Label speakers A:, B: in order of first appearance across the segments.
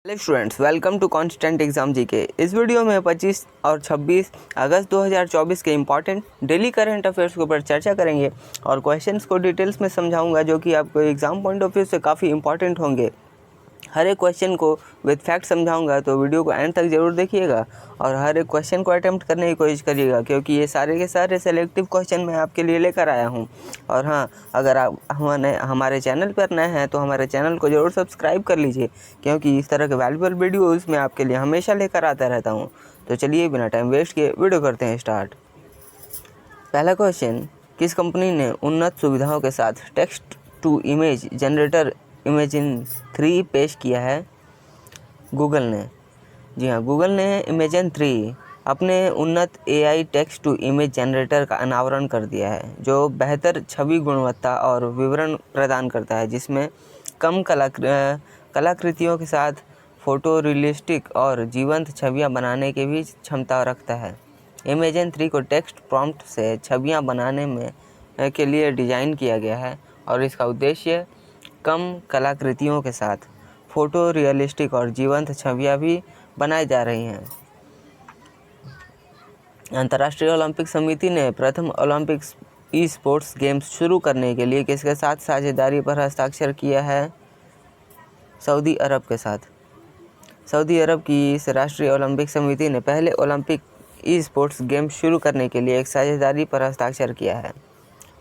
A: Hello students, welcome to constant exam GK. इस video में 25 और 26 अगस्त 2024 के इम्पॉर्टेंट डेली करंट अफेयर्स के ऊपर चर्चा करेंगे और क्वेश्चंस को डिटेल्स में समझाऊंगा जो कि आपको एग्जाम पॉइंट ऑफ व्यू से काफ़ी इंपॉर्टेंट होंगे। हर एक क्वेश्चन को विद फैक्ट समझाऊंगा, तो वीडियो को एंड तक ज़रूर देखिएगा और हर एक क्वेश्चन को अटेम्प्ट करने की कोशिश करिएगा, क्योंकि ये सारे के सारे सेलेक्टिव क्वेश्चन मैं आपके लिए लेकर आया हूँ। और हाँ, अगर आप हमारे चैनल पर नए हैं तो हमारे चैनल को ज़रूर सब्सक्राइब कर लीजिए, क्योंकि इस तरह के वैल्यूबल वीडियोज़ मैं आपके लिए हमेशा लेकर आता रहता हूँ। तो चलिए बिना टाइम वेस्ट किए वीडियो करते हैं स्टार्ट। पहला क्वेश्चन, किस कंपनी ने उन्नत सुविधाओं के साथ text to image generator imagine 3 पेश किया है? गूगल ने। जी हाँ, गूगल ने इमेजिन 3 अपने उन्नत AI text to image generator का अनावरण कर दिया है, जो बेहतर छवि गुणवत्ता और विवरण प्रदान करता है, जिसमें कम कलाकृतियों के साथ फ़ोटो रियलिस्टिक और जीवंत छवियां बनाने की भी क्षमता रखता है। इमेजिन 3 को टेक्स्ट प्रॉम्प्ट से छवियां बनाने के लिए डिज़ाइन किया गया है और इसका उद्देश्य कम कलाकृतियों के साथ फ़ोटो रियलिस्टिक और जीवंत छवियां भी बनाई जा रही हैं। अंतर्राष्ट्रीय ओलंपिक समिति ने प्रथम ओलंपिक ई स्पोर्ट्स गेम्स शुरू करने के लिए किसके साथ साझेदारी पर हस्ताक्षर किया है? सऊदी अरब के साथ। सऊदी अरब की इस राष्ट्रीय ओलंपिक समिति ने पहले ओलंपिक ई स्पोर्ट्स गेम्स शुरू करने के लिए एक साझेदारी पर हस्ताक्षर किया है।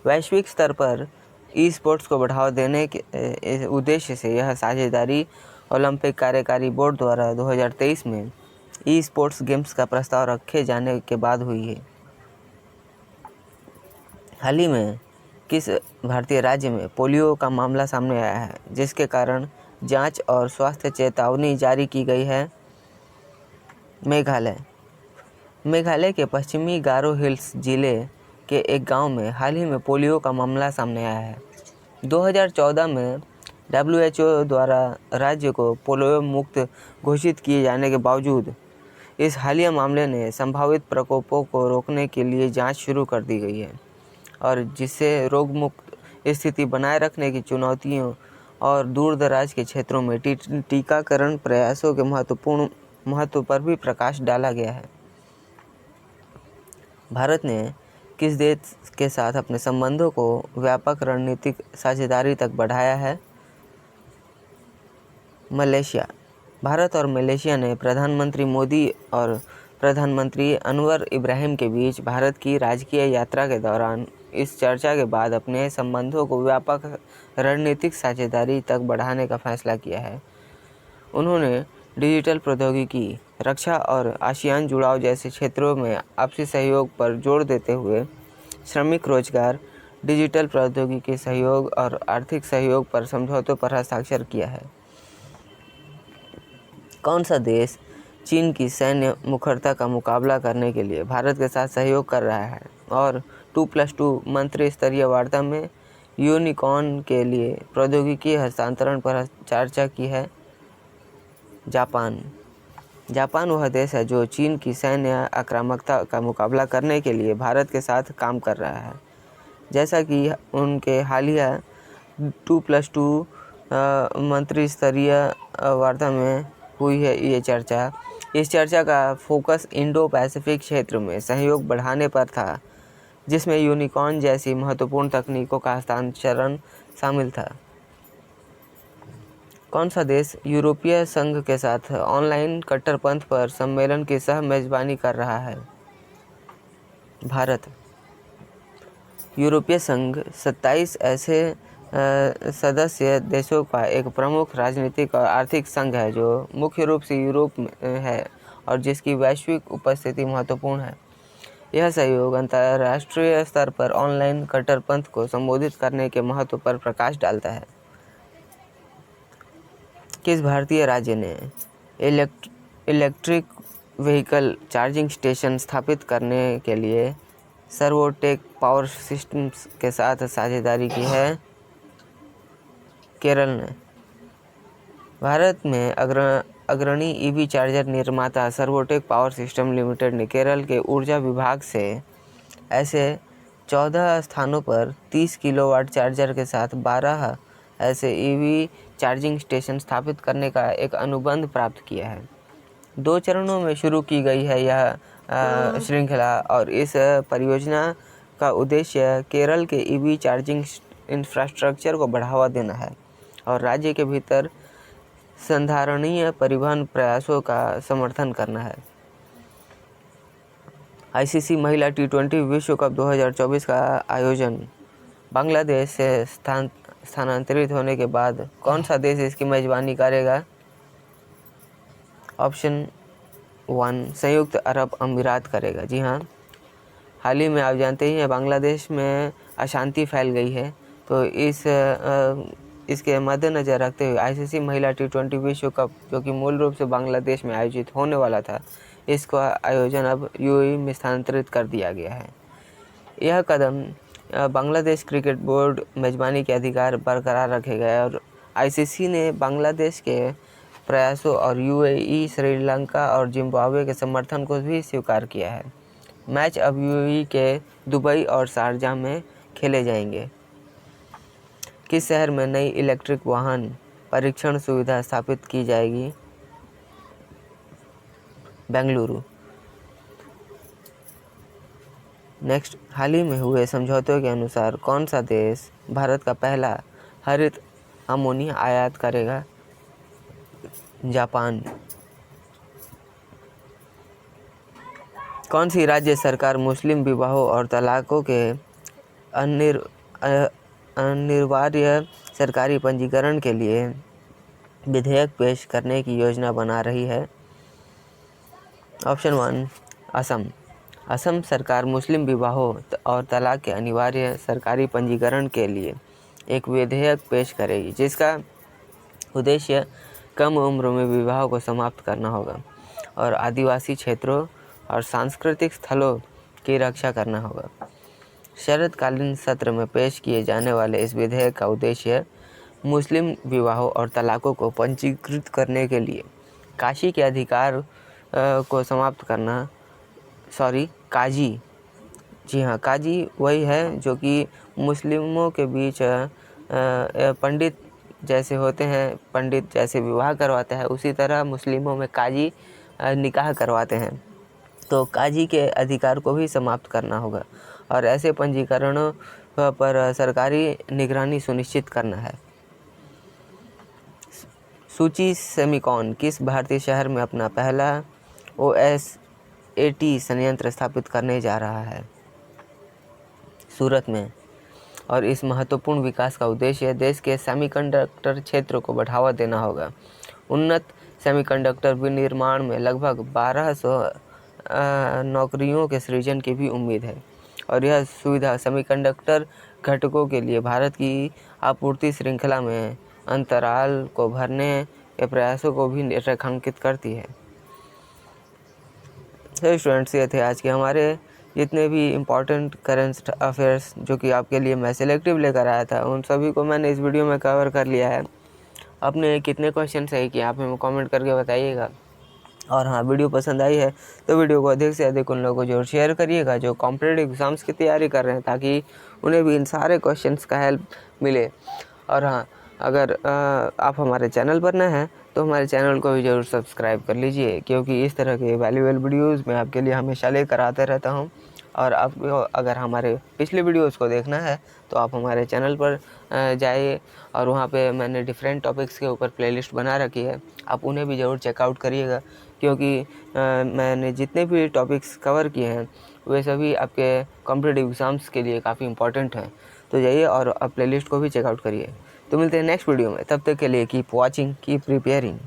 A: वैश्विक स्तर पर ई स्पोर्ट्स को बढ़ावा देने के उद्देश्य से यह साझेदारी ओलंपिक कार्यकारी बोर्ड द्वारा 2023 में ई स्पोर्ट्स गेम्स का प्रस्ताव रखे जाने के बाद हुई है। हाल ही में किस भारतीय राज्य में पोलियो का मामला सामने आया है, जिसके कारण जांच और स्वास्थ्य चेतावनी जारी की गई है? मेघालय। मेघालय के पश्चिमी गारो हिल्स जिले के एक गांव में हाल ही में पोलियो का मामला सामने आया है। 2014 में WHO द्वारा राज्य को पोलियो मुक्त घोषित किए जाने के बावजूद इस हालिया मामले ने संभावित प्रकोपों को रोकने के लिए जांच शुरू कर दी गई है, और जिससे रोग मुक्त स्थिति बनाए रखने की चुनौतियों और दूर दराज के क्षेत्रों में टीकाकरण प्रयासों के महत्व पर भी प्रकाश डाला गया है। भारत ने किस देश के साथ अपने संबंधों को व्यापक रणनीतिक साझेदारी तक बढ़ाया है? मलेशिया। भारत और मलेशिया ने प्रधानमंत्री मोदी और प्रधानमंत्री अनवर इब्राहिम के बीच भारत की राजकीय यात्रा के दौरान इस चर्चा के बाद अपने संबंधों को व्यापक रणनीतिक साझेदारी तक बढ़ाने का फैसला किया है। उन्होंने डिजिटल प्रौद्योगिकी, रक्षा और आसियान जुड़ाव जैसे क्षेत्रों में आपसी सहयोग पर जोर देते हुए श्रमिक रोजगार, डिजिटल प्रौद्योगिकी सहयोग और आर्थिक सहयोग पर समझौतों पर हस्ताक्षर किया है। कौन सा देश चीन की सैन्य मुखरता का मुकाबला करने के लिए भारत के साथ सहयोग कर रहा है और 2+2 मंत्री स्तरीय वार्ता में यूनिकॉर्न के लिए प्रौद्योगिकी हस्तांतरण पर चर्चा की है? जापान। जापान वह देश है जो चीन की सैन्य आक्रामकता का मुकाबला करने के लिए भारत के साथ काम कर रहा है। जैसा कि उनके हालिया 2+2 मंत्री स्तरीय वार्ता में हुई है ये चर्चा। इस चर्चा का फोकस इंडो पैसिफिक क्षेत्र में सहयोग बढ़ाने पर था, जिसमें यूनिकॉर्न जैसी महत्वपूर्ण तकनीकों का हस्तांतरण शामिल था। कौन सा देश यूरोपीय संघ के साथ ऑनलाइन कट्टरपंथ पर सम्मेलन की सह मेजबानी कर रहा है? भारत। यूरोपीय संघ 27 ऐसे सदस्य देशों का एक प्रमुख राजनीतिक और आर्थिक संघ है जो मुख्य रूप से यूरोप में है और जिसकी वैश्विक उपस्थिति महत्वपूर्ण है। यह सहयोग अंतर्राष्ट्रीय स्तर पर ऑनलाइन कट्टरपंथ को संबोधित करने के महत्व पर प्रकाश डालता है। किस भारतीय राज्य ने इलेक्ट्रिक व्हीकल चार्जिंग स्टेशन स्थापित करने के लिए सर्वोटेक पावर सिस्टम्स के साथ साझेदारी की है? केरल ने। भारत में अग्रणी EV चार्जर निर्माता सर्वोटेक पावर सिस्टम लिमिटेड ने केरल के ऊर्जा विभाग से ऐसे 14 स्थानों पर 30 किलोवाट चार्जर के साथ 12 ऐसे EV चार्जिंग स्टेशन स्थापित करने का एक अनुबंध प्राप्त किया है। 2 चरणों में शुरू की गई है यह श्रृंखला और इस परियोजना का उद्देश्य केरल के ईवी चार्जिंग इंफ्रास्ट्रक्चर को बढ़ावा देना है और राज्य के भीतर संधारणीय परिवहन प्रयासों का समर्थन करना है। आईसीसी महिला T20 विश्व कप 2024 का आयोजन बांग्लादेश से स्थानांतरित होने के बाद कौन सा देश इसकी मेजबानी करेगा? ऑप्शन 1 संयुक्त अरब अमीरात करेगा। जी हाँ, हाल ही में आप जानते ही हैं बांग्लादेश में अशांति फैल गई है, तो इसके मद्देनज़र रखते हुए आईसीसी महिला T20 विश्व कप जो कि मूल रूप से बांग्लादेश में आयोजित होने वाला था, इसका आयोजन अब यूएई में स्थानांतरित कर दिया गया है। यह कदम बांग्लादेश क्रिकेट बोर्ड मेजबानी के अधिकार बरकरार रखेगा और आईसीसी ने बांग्लादेश के प्रयासों और यूएई, श्रीलंका और जिम्बाब्वे के समर्थन को भी स्वीकार किया है। मैच अब यूएई के दुबई और शारजाह में खेले जाएंगे। किस शहर में नई इलेक्ट्रिक वाहन परीक्षण सुविधा स्थापित की जाएगी? बेंगलुरु। नेक्स्ट, हाल ही में हुए समझौतों के अनुसार कौन सा देश भारत का पहला हरित अमोनिया आयात करेगा? जापान। कौन सी राज्य सरकार मुस्लिम विवाहों और तलाकों के अनिवार्य सरकारी पंजीकरण के लिए विधेयक पेश करने की योजना बना रही है? ऑप्शन 1 असम। असम सरकार मुस्लिम विवाहों और तलाक के अनिवार्य सरकारी पंजीकरण के लिए एक विधेयक पेश करेगी जिसका उद्देश्य कम उम्र में विवाह को समाप्त करना होगा और आदिवासी क्षेत्रों और सांस्कृतिक स्थलों की रक्षा करना होगा। शरतकालीन सत्र में पेश किए जाने वाले इस विधेयक का उद्देश्य मुस्लिम विवाहों और तलाकों को पंजीकृत करने के लिए काशी के अधिकार को समाप्त करना। काजी। जी हाँ, काजी वही है जो कि मुस्लिमों के बीच पंडित जैसे होते हैं, पंडित जैसे विवाह करवाते हैं, उसी तरह मुस्लिमों में काजी निकाह करवाते हैं। तो काजी के अधिकार को भी समाप्त करना होगा और ऐसे पंजीकरणों पर सरकारी निगरानी सुनिश्चित करना है। सूची सेमिकॉन किस भारतीय शहर में अपना पहला OSAT संयंत्र स्थापित करने जा रहा है? सूरत में। और इस महत्वपूर्ण विकास का उद्देश्य देश के सेमीकंडक्टर क्षेत्र को बढ़ावा देना होगा। उन्नत सेमीकंडक्टर विनिर्माण में लगभग 1200 नौकरियों के सृजन की भी उम्मीद है और यह सुविधा सेमीकंडक्टर घटकों के लिए भारत की आपूर्ति श्रृंखला में अंतराल को भरने के प्रयासों को भी रेखांकित करती है। तो स्टूडेंट्स, ये थे आज के हमारे जितने भी इम्पॉर्टेंट करेंट अफेयर्स जो कि आपके लिए मैं सिलेक्टिव लेकर आया था, उन सभी को मैंने इस वीडियो में कवर कर लिया है। आपने कितने क्वेश्चन सही किए आप हमें कमेंट करके बताइएगा। और हाँ, वीडियो पसंद आई है तो वीडियो को अधिक से अधिक उन लोगों को जरूर शेयर करिएगा जो कॉम्पिटिटिव एग्ज़ाम्स की तैयारी कर रहे हैं, ताकि उन्हें भी इन सारे क्वेश्चंस का हेल्प मिले। और हाँ, अगर आप हमारे चैनल पर नए हैं तो हमारे चैनल को भी ज़रूर सब्सक्राइब कर लीजिए, क्योंकि इस तरह के वैल्यूएबल वीडियोज़ मैं आपके लिए हमेशा लेकर आते रहता हूँ। और आपको अगर हमारे पिछले वीडियोज़ को देखना है तो आप हमारे चैनल पर जाइए और वहाँ पे मैंने डिफरेंट टॉपिक्स के ऊपर प्लेलिस्ट बना रखी है, आप उन्हें भी ज़रूर चेकआउट करिएगा, क्योंकि मैंने जितने भी टॉपिक्स कवर किए हैं वे सभी आपके कॉम्पिटिटिव एग्ज़ाम्स के लिए काफ़ी इंपॉर्टेंट हैं। तो जाइए और आप प्लेलिस्ट को भी चेकआउट करिए। तो मिलते हैं नेक्स्ट वीडियो में, तब तक के लिए कीप वॉचिंग, कीप प्रिपेयरिंग।